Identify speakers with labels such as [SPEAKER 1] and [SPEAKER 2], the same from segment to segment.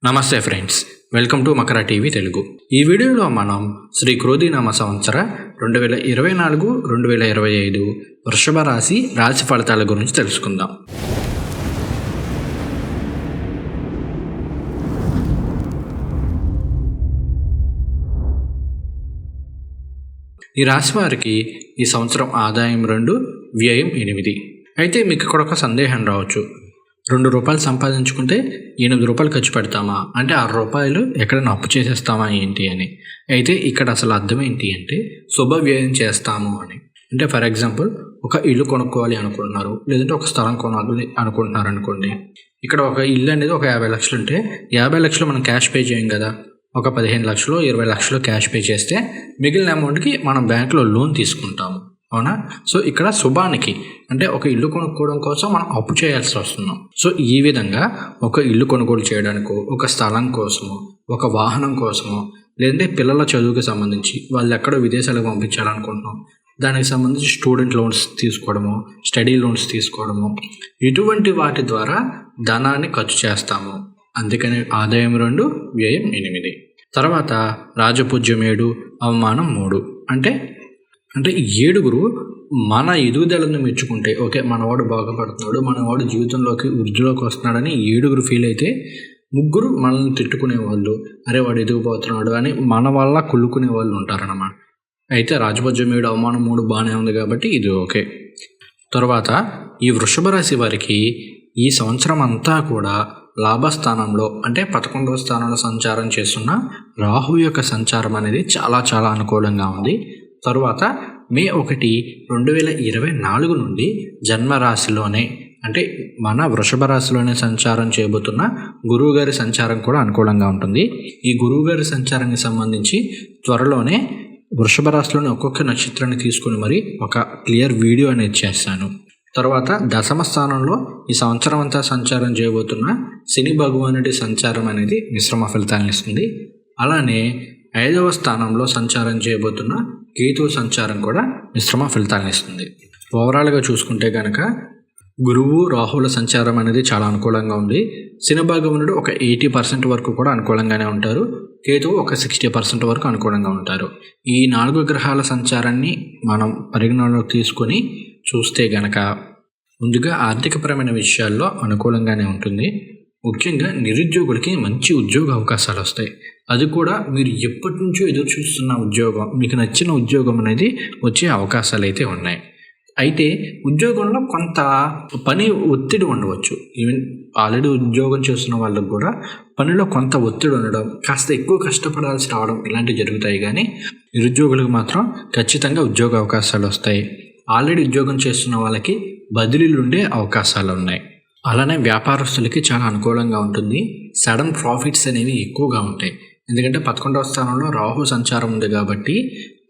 [SPEAKER 1] నమస్తే friends, welcome to Makar TV Telugu. ఈ వీడియోలో మనం శ్రీ క్రోధినామ సంవత్సర 2024-2025 వృషభ రాశి ఫలితాల గురించి తెలుసుకుందాం. ఈ రాశి వారికి ఈ సంవత్సరం ఆదాయం 2, వ్యయం 8. అయితే మీకు ఇక్కడ ఒక సందేహం రావచ్చు, ₹2 సంపాదించుకుంటే ₹8 ఖర్చు పెడతామా, అంటే ₹6 ఎక్కడైనా అప్పు చేసేస్తామా ఏంటి అని. అయితే ఇక్కడ అసలు అర్థం ఏంటి అంటే శుభ వ్యయం చేస్తాము అని. అంటే ఫర్ ఎగ్జాంపుల్ ఒక ఇల్లు కొనుక్కోవాలి అనుకుంటున్నారు, లేదంటే ఒక స్థలం కొనాలి అనుకుంటున్నారు అనుకోండి. ఇక్కడ ఒక ఇల్లు అనేది ఒక 50 లక్షలు ఉంటే 50 లక్షలు మనం క్యాష్ పే చేయం కదా, ఒక 15 లక్షలు 20 లక్షలు క్యాష్ పే చేస్తే మిగిలిన అమౌంట్కి మనం బ్యాంకులో లోన్ తీసుకుంటాము, అవునా. సో ఇక్కడ శుభానికి అంటే ఒక ఇల్లు కొనుక్కోవడం కోసం మనం అప్పు చేయాల్సి వస్తున్నాం. సో ఈ విధంగా ఒక ఇల్లు కొనుగోలు చేయడానికో, ఒక స్థలం కోసమో, ఒక వాహనం కోసమో, లేదంటే పిల్లల చదువుకి సంబంధించి వాళ్ళు ఎక్కడో విదేశాలకు పంపించాలనుకుంటున్నాం, దానికి సంబంధించి స్టూడెంట్ లోన్స్ తీసుకోవడము, స్టడీ లోన్స్ తీసుకోవడము, ఇటువంటి వాటి ద్వారా ధనాన్ని ఖర్చు చేస్తాము. అందుకని ఆదాయం 2, వ్యయం 8. తర్వాత రాజపూజ్యం 7, అవమానం 3. అంటే 7 మన ఎదుగుదలను మెచ్చుకుంటే, ఓకే మనవాడు బాగుపడుతున్నాడు, మనవాడు జీవితంలోకి వృద్ధిలోకి వస్తున్నాడని 7 ఫీల్ అయితే, 3 మనల్ని తిట్టుకునే వాళ్ళు, అరే వాడు ఎదిగిపోతున్నాడు అని మన వల్ల కుళ్ళుకునే వాళ్ళు ఉంటారన్నమాట. అయితే రాజపూజ్యం 7, అవమానం 3 బాగానే ఉంది కాబట్టి ఇది ఓకే. తర్వాత ఈ వృషభ రాశి వారికి ఈ సంవత్సరం అంతా కూడా లాభస్థానంలో అంటే 11వ స్థానంలో సంచారం చేస్తున్న రాహు యొక్క సంచారం అనేది చాలా చాలా అనుకూలంగా ఉంది. తరువాత మే 1, 2024 నుండి జన్మరాశిలోనే అంటే మన వృషభ రాశిలోనే సంచారం చేయబోతున్న గురువుగారి సంచారం కూడా అనుకూలంగా ఉంటుంది. ఈ గురువుగారి సంచారానికి సంబంధించి త్వరలోనే వృషభ రాశిలోని ఒక్కొక్క నక్షత్రాన్ని తీసుకుని మరి ఒక క్లియర్ వీడియో అనేది చేస్తాను. తర్వాత దశమ స్థానంలో ఈ సంవత్సరం అంతా సంచారం చేయబోతున్న శని భగవానుడి సంచారం అనేది మిశ్రమ ఫలితాలను ఇస్తుంది. అలానే 5వ స్థానంలో సంచారం చేయబోతున్న కేతు సంచారం కూడా మిశ్రమ ఫలితాలను ఇస్తుంది. ఓవరాల్గా చూసుకుంటే కనుక గురువు రాహుల సంచారం అనేది చాలా అనుకూలంగా ఉంది. శని భగవానుడు ఒక 80% వరకు కూడా అనుకూలంగానే ఉంటారు, కేతువు ఒక 60% వరకు అనుకూలంగా ఉంటారు. ఈ 4 గ్రహాల సంచారాన్ని మనం పరిగణనలోకి తీసుకొని చూస్తే గనక ముందుగా ఆర్థికపరమైన విషయాల్లో అనుకూలంగానే ఉంటుంది. ముఖ్యంగా నిరుద్యోగులకి మంచి ఉద్యోగ అవకాశాలు వస్తాయి. అది కూడా మీరు ఎప్పటి నుంచో ఎదురు చూస్తున్న ఉద్యోగం, మీకు నచ్చిన ఉద్యోగం అనేది వచ్చే అవకాశాలు అయితే ఉన్నాయి. అయితే ఉద్యోగంలో కొంత పని ఒత్తిడి ఉండవచ్చు. ఈవెన్ ఆల్రెడీ ఉద్యోగం చేస్తున్న వాళ్ళకు కూడా పనిలో కొంత ఒత్తిడి ఉండడం, కాస్త ఎక్కువ కష్టపడాల్సి రావడం ఇలాంటివి జరుగుతాయి. కానీ నిరుద్యోగులకు మాత్రం ఖచ్చితంగా ఉద్యోగ అవకాశాలు వస్తాయి. ఆల్రెడీ ఉద్యోగం చేస్తున్న వాళ్ళకి బదిలీలు ఉండే అవకాశాలు ఉన్నాయి. అలానే వ్యాపారస్తులకి చాలా అనుకూలంగా ఉంటుంది. సడన్ ప్రాఫిట్స్ అనేవి ఎక్కువగా ఉంటాయి. ఎందుకంటే 11వ స్థానంలో రాహు సంచారం ఉంది కాబట్టి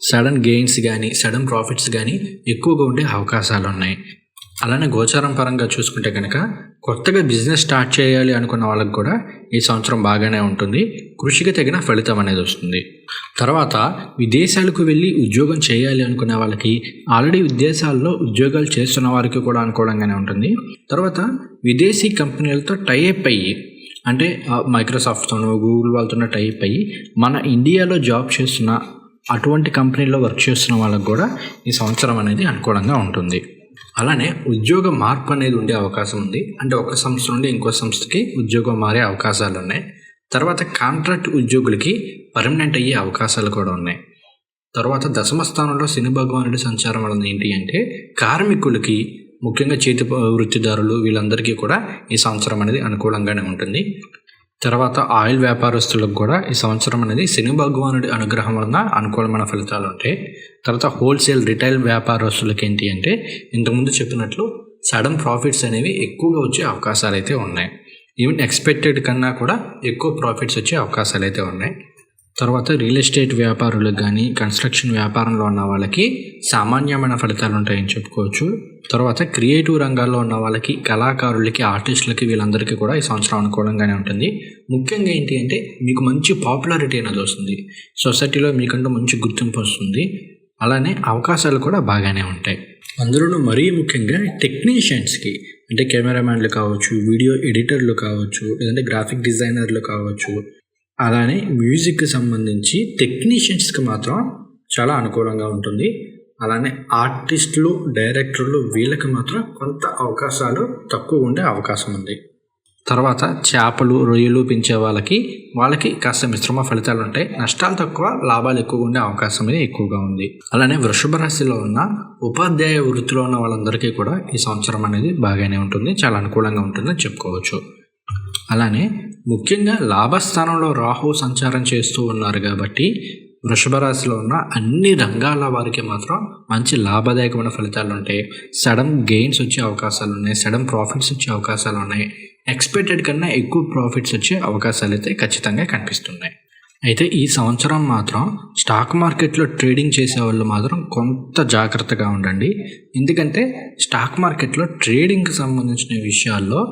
[SPEAKER 1] సడన్ గెయిన్స్ కానీ సడన్ ప్రాఫిట్స్ కానీ ఎక్కువగా ఉండే అవకాశాలు ఉన్నాయి. అలానే గోచారం పరంగా చూసుకుంటే కనుక కొత్తగా బిజినెస్ స్టార్ట్ చేయాలి అనుకున్న వాళ్ళకి కూడా ఈ సంవత్సరం బాగానే ఉంటుంది. కృషికి తగిన ఫలితం అనేది వస్తుంది. తర్వాత విదేశాలకు వెళ్ళి ఉద్యోగం చేయాలి అనుకునే వాళ్ళకి, ఆల్రెడీ విదేశాల్లో ఉద్యోగాలు చేస్తున్న వారికి కూడా అనుకూలంగానే ఉంటుంది. తర్వాత విదేశీ కంపెనీలతో టైఅప్ అయ్యి అంటే మైక్రోసాఫ్ట్తోనూ గూగుల్ వాళ్ళతో టైఅప్ అయ్యి మన ఇండియాలో జాబ్ చేస్తున్న అటువంటి కంపెనీల్లో వర్క్ చేస్తున్న వాళ్ళకి కూడా ఈ సంవత్సరం అనేది అనుకూలంగా ఉంటుంది. అలానే ఉద్యోగ మార్పు అనేది ఉండే అవకాశం ఉంది. అంటే ఒక సంస్థ నుండి ఇంకో సంస్థకి ఉద్యోగం మారే అవకాశాలు ఉన్నాయి. తర్వాత కాంట్రాక్ట్ ఉద్యోగులకి పర్మనెంట్ అయ్యే అవకాశాలు కూడా ఉన్నాయి. తర్వాత దశమ స్థానంలో శని భగవానుడి సంచారం వలన ఏంటి అంటే కార్మికులకి, ముఖ్యంగా చేతి వృత్తిదారులు వీళ్ళందరికీ కూడా ఈ సంవత్సరం అనేది అనుకూలంగానే ఉంటుంది. తర్వాత ఆయిల్ వ్యాపారస్తులకు కూడా ఈ సంవత్సరం అనేది శని భగవానుడి అనుగ్రహం వలన అనుకూలమైన ఫలితాలు ఉంటాయి. తర్వాత హోల్సేల్ రిటైల్ వ్యాపారస్తులకి ఏంటి అంటే ఇంతకుముందు చెప్పినట్లు సడన్ ప్రాఫిట్స్ అనేవి ఎక్కువగా వచ్చే అవకాశాలు అయితే ఉన్నాయి. ఈవెన్ ఎక్స్పెక్టెడ్ కన్నా కూడా ఎక్కువ ప్రాఫిట్స్ వచ్చే అవకాశాలు అయితే ఉన్నాయి. తర్వాత రియల్ ఎస్టేట్ వ్యాపారులకు కానీ కన్స్ట్రక్షన్ వ్యాపారంలో ఉన్న వాళ్ళకి సామాన్యమైన ఫలితాలు ఉంటాయని చెప్పుకోవచ్చు. తర్వాత క్రియేటివ్ రంగాల్లో ఉన్న వాళ్ళకి, కళాకారులకి, ఆర్టిస్టులకి వీళ్ళందరికీ కూడా ఈ సంవత్సరం అనుకూలంగానే ఉంటుంది. ముఖ్యంగా ఏంటి అంటే మీకు మంచి పాపులారిటీ అనేది వస్తుంది. సొసైటీలో మీకంటూ మంచి గుర్తింపు వస్తుంది. అలానే అవకాశాలు కూడా బాగానే ఉంటాయి. అందులోనూ మరీ ముఖ్యంగా టెక్నీషియన్స్కి, అంటే కెమెరామ్యాన్లు కావచ్చు, వీడియో ఎడిటర్లు కావచ్చు, లేదంటే గ్రాఫిక్ డిజైనర్లు కావచ్చు, అలానే మ్యూజిక్కి సంబంధించి టెక్నీషియన్స్కి మాత్రం చాలా అనుకూలంగా ఉంటుంది. అలానే ఆర్టిస్టులు, డైరెక్టర్లు వీళ్ళకి మాత్రం కొంత అవకాశాలు తక్కువ ఉండే అవకాశం ఉంది. తర్వాత చేపలు, రొయ్యలు పెంచే వాళ్ళకి కాస్త మిశ్రమ ఫలితాలు ఉంటాయి. నష్టాలు తక్కువ, లాభాలు ఎక్కువగా ఉండే అవకాశం అనేది ఎక్కువగా ఉంది. అలానే వృషభ రాశిలో ఉన్న ఉపాధ్యాయ వృత్తిలో ఉన్న వాళ్ళందరికీ కూడా ఈ సంవత్సరం అనేది బాగానే ఉంటుంది, చాలా అనుకూలంగా ఉంటుందని చెప్పుకోవచ్చు. అలానే ముఖ్యంగా లాభస్థానంలో రాహు సంచారం చేస్తూ ఉన్నారు కాబట్టి వృషభ రాశిలో ఉన్న అన్ని రంగాల వారికి మాత్రం మంచి లాభదాయకమైన ఫలితాలు ఉంటాయి. సడన్ గెయిన్స్ వచ్చే అవకాశాలు ఉన్నాయి, సడన్ ప్రాఫిట్స్ వచ్చే అవకాశాలు ఉన్నాయి. ఎక్స్పెక్టెడ్ కన్నా ఎక్కువ ప్రాఫిట్స్ వచ్చే అవకాశాలు అయితే ఖచ్చితంగా కనిపిస్తున్నాయి. అయితే ఈ సంవత్సరం మాత్రం స్టాక్ మార్కెట్లో ట్రేడింగ్ చేసే వాళ్ళు మాత్రం కొంత జాగ్రత్తగా ఉండండి. ఎందుకంటే స్టాక్ మార్కెట్లో ట్రేడింగ్కి సంబంధించిన విషయాల్లో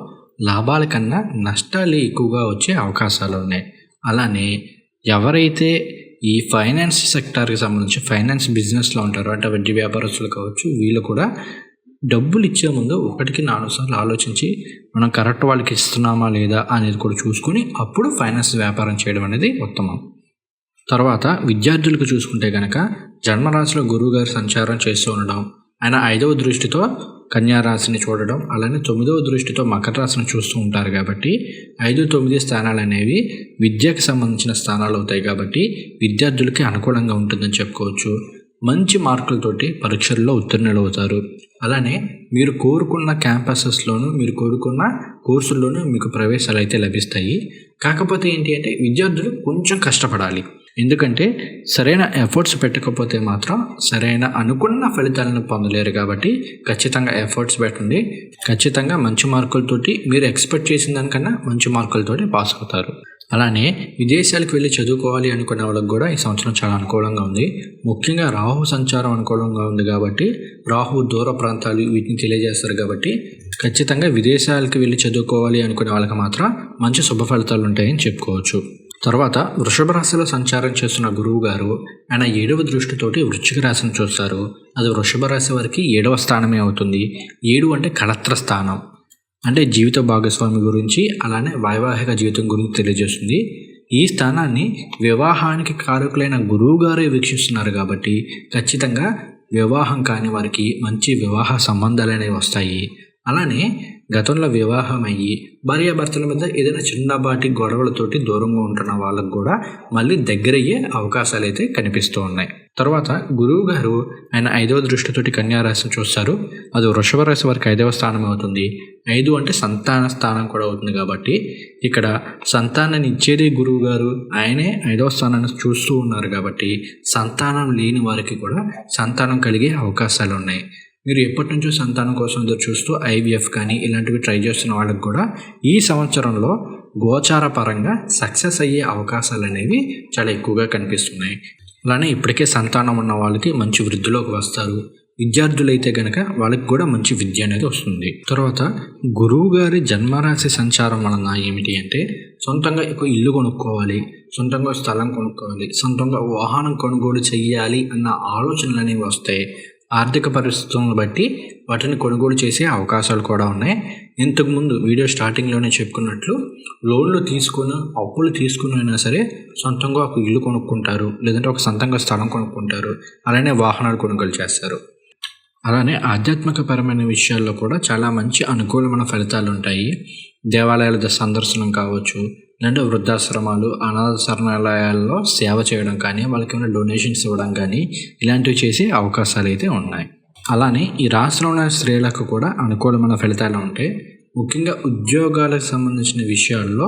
[SPEAKER 1] లాభాల కన్నా నష్టాలు ఎక్కువగా వచ్చే అవకాశాలు ఉన్నాయి. అలానే ఎవరైతే ఈ ఫైనాన్స్ సెక్టార్కి సంబంధించి ఫైనాన్స్ బిజినెస్లో ఉంటారో, అంటే వడ్డీ వ్యాపారస్తులు కావచ్చు, వీళ్ళు కూడా డబ్బులు ఇచ్చే ముందు 1కి 4 సార్లు ఆలోచించి మనం కరెక్ట్ వాళ్ళకి ఇస్తున్నామా లేదా అనేది కూడా చూసుకుని అప్పుడు ఫైనాన్స్ వ్యాపారం చేయడం అనేది ఉత్తమం. తర్వాత విద్యార్థులకు చూసుకుంటే కనుక జన్మరాశిలో గురువు గారు సంచారం చేస్తూ ఉండడం, ఆయన 5వ దృష్టితో కన్యా రాశిని చూడడం, అలానే 9వ దృష్టితో మకర రాశిని చూస్తూ ఉంటారు కాబట్టి 5, 9 స్థానాలు అనేవి విద్యకు సంబంధించిన స్థానాలు అవుతాయి కాబట్టి విద్యార్థులకి అనుకూలంగా ఉంటుందని చెప్పుకోవచ్చు. మంచి మార్కులతోటి పరీక్షల్లో ఉత్తీర్ణులు అవుతారు. అలానే మీరు కోరుకున్న క్యాంపసెస్లోనూ, మీరు కోరుకున్న కోర్సుల్లోనూ మీకు ప్రవేశాలు అయితే లభిస్తాయి. కాకపోతే ఏంటి అంటే విద్యార్థులు కొంచెం కష్టపడాలి. ఎందుకంటే సరైన ఎఫర్ట్స్ పెట్టకపోతే మాత్రం సరైన అనుకున్న ఫలితాలను పొందలేరు కాబట్టి ఖచ్చితంగా ఎఫర్ట్స్ పెట్టండి. ఖచ్చితంగా మంచి మార్కులతోటి మీరు ఎక్స్పెక్ట్ చేసిన దానికన్నా మంచి మార్కులతోటి పాస్ అవుతారు. అలానే విదేశాలకు వెళ్ళి చదువుకోవాలి అనుకునే వాళ్ళకి కూడా ఈ సంవత్సరం చాలా అనుకూలంగా ఉంది. ముఖ్యంగా రాహు సంచారం అనుకూలంగా ఉంది కాబట్టి రాహు దూర ప్రాంతాలు వీటిని తెలియజేస్తారు కాబట్టి ఖచ్చితంగా విదేశాలకు వెళ్ళి చదువుకోవాలి అనుకునే వాళ్ళకి మాత్రం మంచి శుభ ఫలితాలు ఉంటాయని చెప్పుకోవచ్చు. తర్వాత వృషభ రాశిలో సంచారం చేస్తున్న గురువు గారు ఆయన 7వ దృష్టితోటి వృశ్చిక రాశిని చూస్తారు. అది వృషభ రాశి వారికి 7వ స్థానమే అవుతుంది. 7 అంటే కళత్ర స్థానం, అంటే జీవిత భాగస్వామి గురించి, అలానే వైవాహిక జీవితం గురించి తెలియజేస్తుంది. ఈ స్థానాన్ని వివాహానికి కారకులైన గురువు గారే వీక్షిస్తున్నారు కాబట్టి ఖచ్చితంగా వివాహం కాని వారికి మంచి వివాహ సంబంధాలు అనేవి వస్తాయి. అలానే గతంలో వివాహం అయ్యి భార్యాభర్తల మధ్య ఏదైనా చిన్నపాటి గొడవలతోటి దూరంగా ఉంటున్న వాళ్ళకు కూడా మళ్ళీ దగ్గరయ్యే అవకాశాలు అయితే కనిపిస్తూ ఉన్నాయి. తర్వాత గురువు గారు ఆయన 5వ దృష్టితోటి కన్యా రాశిని చూస్తారు. అది వృషభ రాశి వారికి 5వ స్థానం అవుతుంది. 5 అంటే సంతాన స్థానం కూడా అవుతుంది కాబట్టి ఇక్కడ సంతానాన్ని ఇచ్చేదే గురువు గారు, ఆయనే 5వ స్థానాన్ని చూస్తూ ఉన్నారు కాబట్టి సంతానం లేని వారికి కూడా సంతానం కలిగే అవకాశాలు ఉన్నాయి. మీరు ఎప్పటి నుంచో సంతానం కోసం ఎదురు చూస్తూ IVF కానీ ఇలాంటివి ట్రై చేస్తున్న వాళ్ళకి కూడా ఈ సంవత్సరంలో గోచార పరంగా సక్సెస్ అయ్యే అవకాశాలు అనేవి చాలా ఎక్కువగా కనిపిస్తున్నాయి. అలానే ఇప్పటికే సంతానం ఉన్న వాళ్ళకి మంచి వృద్ధిలోకి వస్తారు. విద్యార్థులైతే కనుక వాళ్ళకి కూడా మంచి విద్య అనేది వస్తుంది. తర్వాత గురువు గారి జన్మరాశి సంచారం వలన ఏమిటి అంటే సొంతంగా ఒక ఇల్లు కొనుక్కోవాలి, సొంతంగా స్థలం కొనుక్కోవాలి, సొంతంగా వాహనం కొనుగోలు చేయాలి అన్న ఆలోచనలు అనేవి వస్తాయి. ఆర్థిక పరిస్థితులను బట్టి వాటిని కొనుగోలు చేసే అవకాశాలు కూడా ఉన్నాయి. ఇంతకుముందు వీడియో స్టార్టింగ్లోనే చెప్పుకున్నట్లు లోన్లు తీసుకుని, అప్పులు తీసుకుని అయినా సరే సొంతంగా ఒక ఇల్లు కొనుక్కుంటారు, లేదంటే ఒక సొంతంగా స్థలం కొనుక్కుంటారు, అలానే వాహనాలు కొనుగోలు చేస్తారు. అలానే ఆధ్యాత్మికపరమైన విషయాల్లో కూడా చాలా మంచి అనుకూలమైన ఫలితాలు ఉంటాయి. దేవాలయాల సందర్శనం కావచ్చు, లేదంటే వృద్ధాశ్రమాలు, అనాథ శరణాలయాల్లో సేవ చేయడం కానీ, వాళ్ళకి ఏమైనా డొనేషన్స్ ఇవ్వడం కానీ ఇలాంటివి చేసే అవకాశాలు అయితే ఉన్నాయి. అలానే ఈ రాష్ట్రంలో ఉన్న స్త్రీలకు కూడా అనుకూలమైన ఫలితాలు ఉంటాయి. ముఖ్యంగా ఉద్యోగాలకు సంబంధించిన విషయాల్లో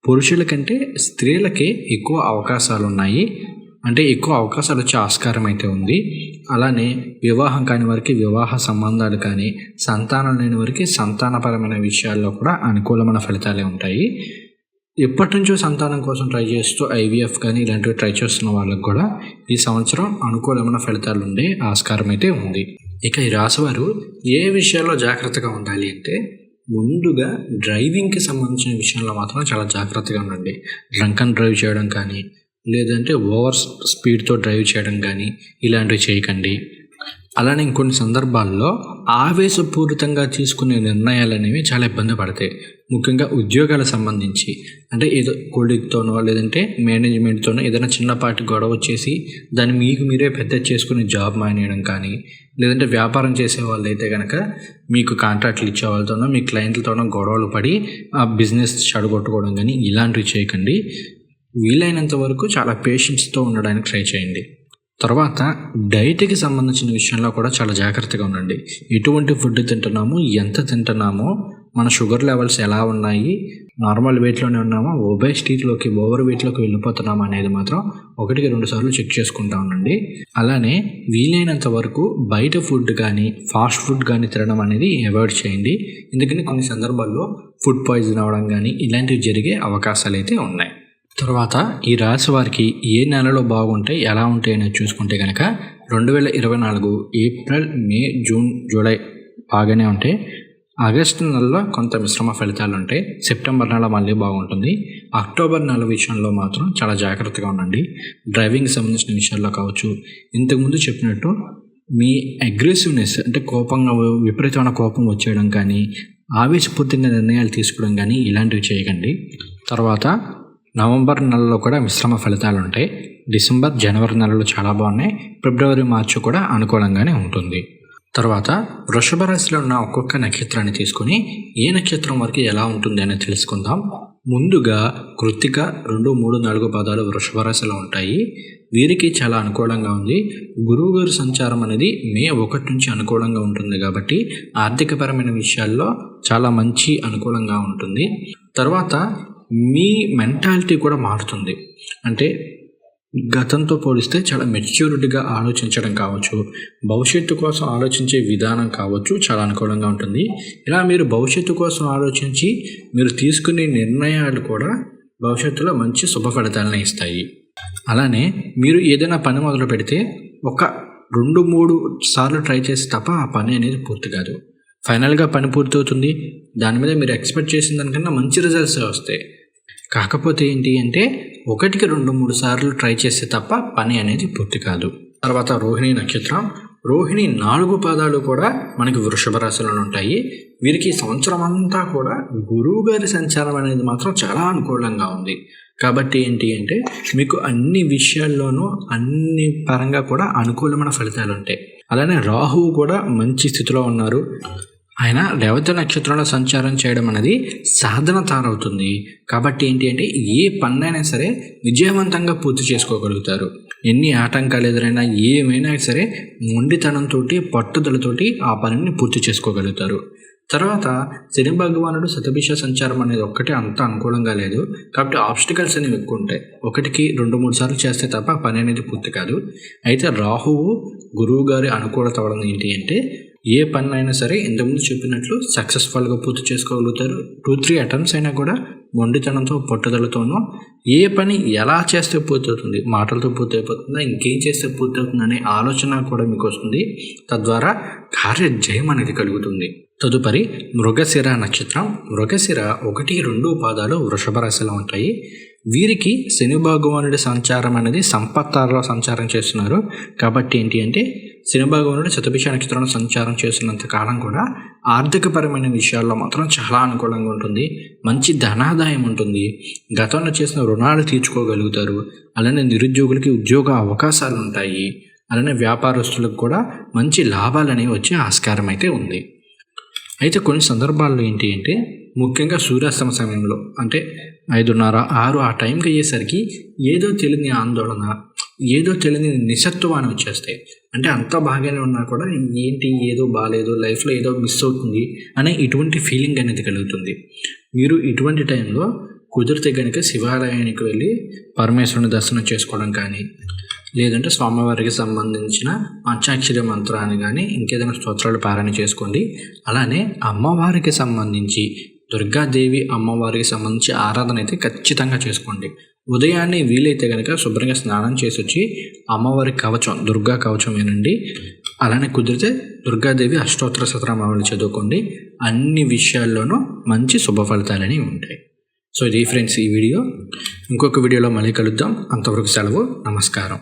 [SPEAKER 1] పురుషుల కంటే స్త్రీలకే ఎక్కువ అవకాశాలు ఉన్నాయి, అంటే ఎక్కువ అవకాశాలు వచ్చే ఆస్కారం అయితే ఉంది. అలానే వివాహం కాని వారికి వివాహ సంబంధాలు కానీ, సంతానం లేని వారికి సంతానపరమైన విషయాల్లో కూడా అనుకూలమైన ఫలితాలే ఉంటాయి. ఎప్పటి నుంచో సంతానం కోసం ట్రై చేస్తూ IVF కానీ ఇలాంటివి ట్రై చేస్తున్న వాళ్ళకు కూడా ఈ సంవత్సరం అనుకూలమైన ఫలితాలు ఉండే ఆస్కారం అయితే ఉంది. ఇక ఈ రాశివారు ఏ విషయాల్లో జాగ్రత్తగా ఉండాలి అంటే ముందుగా డ్రైవింగ్కి సంబంధించిన విషయంలో మాత్రం చాలా జాగ్రత్తగా ఉండండి. డ్రంక్ అండ్ డ్రైవ్ చేయడం కానీ, లేదంటే ఓవర్ స్పీడ్తో డ్రైవ్ చేయడం కానీ ఇలాంటివి చేయకండి. అలానే ఇంకొన్ని సందర్భాల్లో ఆవేశపూరితంగా తీసుకునే నిర్ణయాలు అనేవి చాలా ఇబ్బంది పడతాయి. ముఖ్యంగా ఉద్యోగాలకు సంబంధించి అంటే ఏదో కొలీగ్తోనో లేదంటే మేనేజ్మెంట్తోనో ఏదైనా చిన్నపాటి గొడవ వచ్చేసి దాన్ని మీకు మీరే పెద్ద చేసుకుని జాబ్ మానేయడం కానీ, లేదంటే వ్యాపారం చేసే వాళ్ళు అయితే కనుక మీకు కాంట్రాక్ట్లు ఇచ్చే వాళ్ళతోనో మీ క్లయింట్లతోనో గొడవలు పడి ఆ బిజినెస్ చెడగొట్టుకోవడం కానీ ఇలాంటివి చేయకండి. వీలైనంత వరకు చాలా పేషెన్స్తో ఉండడానికి ట్రై చేయండి. తర్వాత డైట్కి సంబంధించిన విషయంలో కూడా చాలా జాగ్రత్తగా ఉండండి. ఎటువంటి ఫుడ్ తింటున్నాము, ఎంత తింటున్నామో, మన షుగర్ లెవెల్స్ ఎలా ఉన్నాయి, నార్మల్ వెయిట్లోనే ఉన్నామా, ఒబేసిటీలోకి ఓవర్ వెయిట్లోకి వెళ్ళిపోతున్నామా అనేది మాత్రం 1-2 సార్లు చెక్ చేసుకుంటా ఉండండి. అలానే వీలైనంత వరకు బయట ఫుడ్ కానీ ఫాస్ట్ ఫుడ్ కానీ తినడం అనేది అవాయిడ్ చేయండి. ఎందుకంటే కొన్ని సందర్భాల్లో ఫుడ్ పాయిజన్ అవ్వడం కానీ ఇలాంటివి జరిగే అవకాశాలు అయితే ఉన్నాయి. తర్వాత ఈ రాశి వారికి ఏ నెలలో బాగుంటాయి, ఎలా ఉంటాయి అనేది చూసుకుంటే కనుక 2024 ఏప్రిల్, మే, జూన్, జూలై బాగానే ఉంటాయి. ఆగస్టు నెలలో కొంత మిశ్రమ ఫలితాలు ఉంటాయి. సెప్టెంబర్ నెల మళ్ళీ బాగుంటుంది. అక్టోబర్ నెల విషయంలో మాత్రం చాలా జాగ్రత్తగా ఉండండి. డ్రైవింగ్కి సంబంధించిన విషయాల్లో కావచ్చు, ఇంతకుముందు చెప్పినట్టు మీ అగ్రెసివ్నెస్ అంటే విపరీతమైన కోపం వచ్చేయడం కానీ, ఆవేశపూరితంగా నిర్ణయాలు తీసుకోవడం కానీ ఇలాంటివి చేయకండి. తర్వాత నవంబర్ నెలలో కూడా మిశ్రమ ఫలితాలు ఉంటాయి. డిసెంబర్, జనవరి నెలలు చాలా బాగున్నాయి. ఫిబ్రవరి, మార్చి కూడా అనుకూలంగానే ఉంటుంది. తర్వాత వృషభ రాశిలో ఉన్న ఒక్కొక్క నక్షత్రాన్ని తీసుకొని ఏ నక్షత్రం వరకు ఎలా ఉంటుంది అనేది తెలుసుకుందాం. ముందుగా కృత్తిక 2, 3, 4 పాదాలు వృషభ రాశిలో ఉంటాయి. వీరికి చాలా అనుకూలంగా ఉంది. గురువుగారి సంచారం అనేది మే 1 నుంచి అనుకూలంగా ఉంటుంది కాబట్టి ఆర్థికపరమైన విషయాల్లో చాలా మంచి అనుకూలంగా ఉంటుంది. తర్వాత మీ మెంటాలిటీ కూడా మారుతుంది. అంటే గతంతో పోలిస్తే చాలా మెచ్యూరిటీగా ఆలోచించడం కావచ్చు, భవిష్యత్తు కోసం ఆలోచించే విధానం కావచ్చు చాలా అనుకూలంగా ఉంటుంది. ఇలా మీరు భవిష్యత్తు కోసం ఆలోచించి మీరు తీసుకునే నిర్ణయాలు కూడా భవిష్యత్తులో మంచి శుభ ఫలితాలను ఇస్తాయి. అలానే మీరు ఏదైనా పని మొదలు పెడితే ఒక 2-3 సార్లు ట్రై చేసి తప్ప ఆ పని అనేది పూర్తి కాదు. ఫైనల్గా పని పూర్తవుతుంది. దాని మీద మీరు ఎక్స్పెక్ట్ చేసిన దానికన్నా మంచి రిజల్ట్స్ వస్తాయి. కాకపోతే ఏంటి అంటే 1-2-3 సార్లు ట్రై చేస్తే తప్ప పని అనేది పూర్తి కాదు. తర్వాత రోహిణి నక్షత్రం. రోహిణి 4 పాదాలు కూడా మనకి వృషభ రాశిలో ఉంటాయి. వీరికి సంవత్సరం అంతా కూడా గురువు గారి సంచారం అనేది మాత్రం చాలా అనుకూలంగా ఉంది. కాబట్టి ఏంటి అంటే మీకు అన్ని విషయాల్లోనూ అన్ని పరంగా కూడా అనుకూలమైన ఫలితాలు ఉంటాయి. అలానే రాహువు కూడా మంచి స్థితిలో ఉన్నారు. ఆయన రేవతి నక్షత్రంలో సంచారం చేయడం అనేది సాధన తారవుతుంది. కాబట్టి ఏంటి అంటే ఏ పన్నైనా సరే విజయవంతంగా పూర్తి చేసుకోగలుగుతారు. ఎన్ని ఆటంకాలు ఎదురైనా ఏమైనా సరే మొండితనంతో పట్టుదలతోటి ఆ పనిని పూర్తి చేసుకోగలుగుతారు. తర్వాత శని భగవానుడు శతభిష సంచారం అనేది ఒక్కటే అంత అనుకూలంగా లేదు. కాబట్టి ఆబ్స్టికల్స్ అనేవి ఎక్కువ ఉంటాయి. 1-2-3 సార్లు చేస్తే తప్ప పని అనేది పూర్తి కాదు. అయితే రాహువు గురువు గారి అనుకూలత అవడం ఏంటి అంటే ఏ పని అయినా సరే ఇంతకుముందు చెప్పినట్లు సక్సెస్ఫుల్గా పూర్తి చేసుకోగలుగుతారు. 2-3 అటెంప్ట్స్ అయినా కూడా మొండితనంతో పట్టుదలతోనూ ఏ పని ఎలా చేస్తే పూర్తవుతుంది, మాటలతో పూర్తి అయిపోతుందా, ఇంకేం చేస్తే పూర్తవుతుంది అనే ఆలోచన కూడా మీకు వస్తుంది. తద్వారా కార్యజయం అనేది కలుగుతుంది. తదుపరి మృగశిర నక్షత్రం. మృగశిర 1-2 పాదాలు వృషభ రాశిలో ఉంటాయి. వీరికి శని భగవానుడి సంచారం అనేది సంపత్తారలో సంచారం చేస్తున్నారు. కాబట్టి ఏంటి అంటే శని భగవానుడు శతభిష నక్షత్రంలో సంచారం చేస్తున్నంత కాలం కూడా ఆర్థికపరమైన విషయాల్లో మాత్రం చాలా అనుకూలంగా ఉంటుంది. మంచి ధనాదాయం ఉంటుంది. గతంలో చేసిన రుణాలు తీర్చుకోగలుగుతారు. అలానే నిరుద్యోగులకి ఉద్యోగ అవకాశాలు ఉంటాయి. అలానే వ్యాపారస్తులకు కూడా మంచి లాభాలు అనేవి వచ్చే ఆస్కారం అయితే ఉంది. అయితే కొన్ని సందర్భాల్లో ఏంటి అంటే ముఖ్యంగా సూర్యాస్తమ సమయంలో అంటే 5:30, 6 ఆ టైంకి అయ్యేసరికి ఏదో తెలియని ఆందోళన, ఏదో తెలియని నిస్సత్వాన్ని వచ్చేస్తాయి. అంటే అంతా బాగానే ఉన్నా కూడా ఏంటి ఏదో బాగాలేదు, లైఫ్లో ఏదో మిస్ అవుతుంది అనే ఇటువంటి ఫీలింగ్ అనేది కలుగుతుంది. మీరు ఇటువంటి టైంలో కుదిరితే కనుక శివాలయానికి వెళ్ళి పరమేశ్వరుని దర్శనం చేసుకోవడం కానీ, లేదంటే స్వామివారికి సంబంధించిన పంచాక్షరి మంత్రాన్ని కానీ ఇంకేదైనా స్తోత్రాలు పారాయణ చేసుకోండి. అలానే అమ్మవారికి సంబంధించి దుర్గాదేవి అమ్మవారికి సంబంధించి ఆరాధన అయితే ఖచ్చితంగా చేసుకోండి. ఉదయాన్నే వీలైతే కనుక శుభ్రంగా స్నానం చేసి వచ్చి అమ్మవారి కవచం, దుర్గా కవచం వినండి. అలానే కుదిరితే దుర్గాదేవి అష్టోత్తర శతనామావళి చదువుకోండి. అన్ని విషయాల్లోనూ మంచి శుభ ఫలితాలని ఉంటాయి. సో ఇది ఫ్రెండ్స్ ఈ వీడియో. ఇంకొక వీడియోలో మళ్ళీ కలుద్దాం. అంతవరకు సెలవు. నమస్కారం.